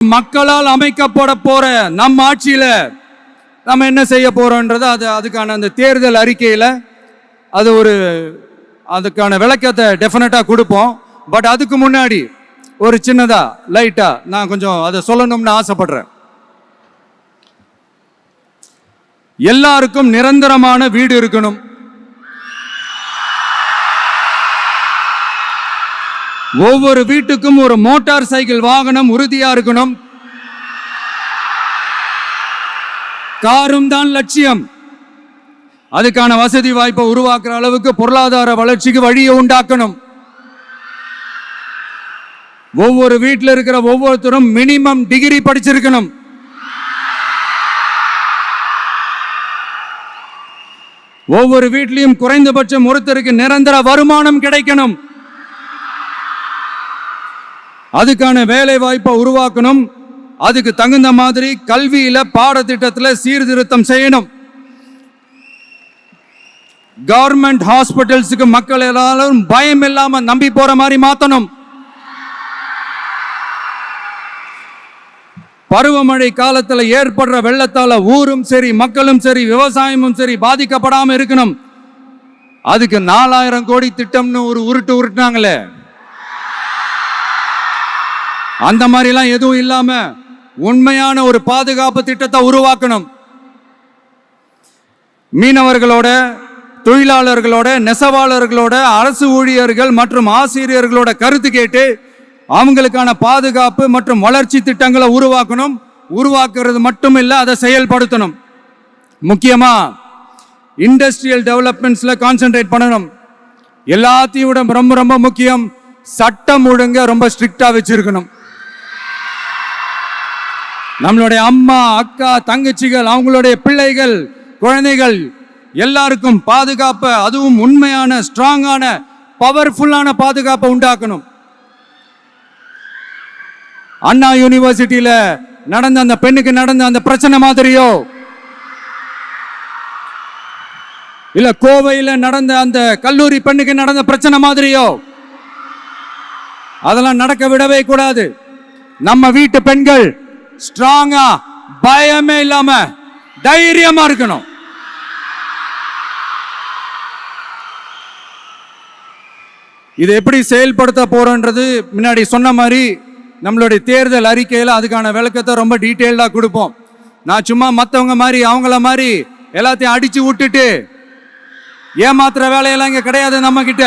மக்களால் அமைக்கப்பட போற நம் ஆட்சியில நம்ம என்ன செய்ய போறோம்ன்றது அதுக்கான அந்த தேர்தல் அறிக்கையில அதுக்கான விளக்கத்தை டெஃபினட்டா கொடுப்போம். பட் அதுக்கு முன்னாடி ஒரு சின்னதா லைட்டா நான் கொஞ்சம் அதை சொல்லணும்னு ஆசைப்படுறேன். எல்லாருக்கும் நிரந்தரமான வீடு இருக்கணும். ஒவ்வொரு வீட்டுக்கும் ஒரு மோட்டார் சைக்கிள் வாகனம் உறுதியா இருக்கணும். காரும் தான் லட்சியம். அதுக்கான வசதி வாய்ப்பை உருவாக்குற அளவுக்கு பொருளாதார வளர்ச்சிக்கு வழியை உண்டாக்கணும். ஒவ்வொரு வீட்டில் இருக்கிற ஒவ்வொருத்தரும் மினிமம் டிகிரி படிச்சிருக்கணும். ஒவ்வொரு வீட்லையும் குறைந்தபட்சம் ஒருத்தருக்கு நிரந்தர வருமானம் கிடைக்கணும். அதுக்கான வேலை வாய்ப்பை உருவாக்கணும். அதுக்கு தகுந்த மாதிரி கல்வியில பாடத்திட்டத்தில் சீர்திருத்தம் செய்யணும். கவர்மெண்ட் ஹாஸ்பிட்டல்ஸுக்கு மக்கள் எல்லாரும் பயம் இல்லாம நம்பி போற மாதிரி மாத்தணும். பருவமழை காலத்தில் ஏற்படுற வெள்ளத்தால ஊரும் சரி மக்களும் சரி விவசாயமும் சரி பாதிக்கப்படாம இருக்கணும். அதுக்கு 4000 கோடி திட்டம்னு ஒரு உருட்டுனாங்களே, அந்த மாதிரிலாம் எதுவும் இல்லாம உண்மையான ஒரு பாதுகாப்பு திட்டத்தை உருவாக்கணும். மீனவர்களோட, தொழிலாளர்களோட, நெசவாளர்களோட, அரசு ஊழியர்கள் மற்றும் ஆசிரியர்களோட கருத்து கேட்டு அவங்களுக்கான பாதுகாப்பு மற்றும் வளர்ச்சி திட்டங்களை உருவாக்கணும். உருவாக்குறது மட்டும் இல்ல, அதை செயல்படுத்தணும். முக்கியமா இண்டஸ்ட்ரியல் டெவலப்மெண்ட்ஸ்ல கான்சென்ட்ரேட் பண்ணணும். எல்லாத்தையும் விட ரொம்ப ரொம்ப முக்கியம், சட்டம் ஒழுங்க ரொம்ப ஸ்ட்ரிக்டா வச்சிருக்கணும். நம்மளுடைய அம்மா, அக்கா, தங்கச்சிகள், அவங்களுடைய பிள்ளைகள், குழந்தைகள் எல்லாருக்கும் பாதுகாப்பை, அதுவும் உண்மையான ஸ்ட்ராங்கான பவர்ஃபுல்லான பாதுகாப்பை உண்டாக்கணும். அண்ணா யூனிவர்சிட்டியில நடந்த அந்த பெண்ணுக்கு நடந்த அந்த பிரச்சனை மாதிரியோ, இல்ல கோவையில நடந்த அந்த கல்லூரி பெண்ணுக்கு நடந்த பிரச்சனை மாதிரியோ அதெல்லாம் நடக்க விடவே கூடாது. நம்ம வீட்டு பெண்கள் ஸ்ட்ராங்கா, பயமே இல்லாம தைரியமா இருக்கணும். இது எப்படி செயல்படுத்த போறோன்றது முன்னாடி சொன்ன மாதிரி நம்மளுடைய தேர்தல் அறிக்கையில் அதுக்கான விளக்கத்தை ரொம்ப டீட்டெயில்டா கொடுப்போம். நான் சும்மா மற்றவங்க மாதிரி அவங்கள மாதிரி எல்லாத்தையும் அடிச்சு விட்டுட்டு ஏமாத்துற வேலையெல்லாம் இங்க கிடையாது நம்ம கிட்ட.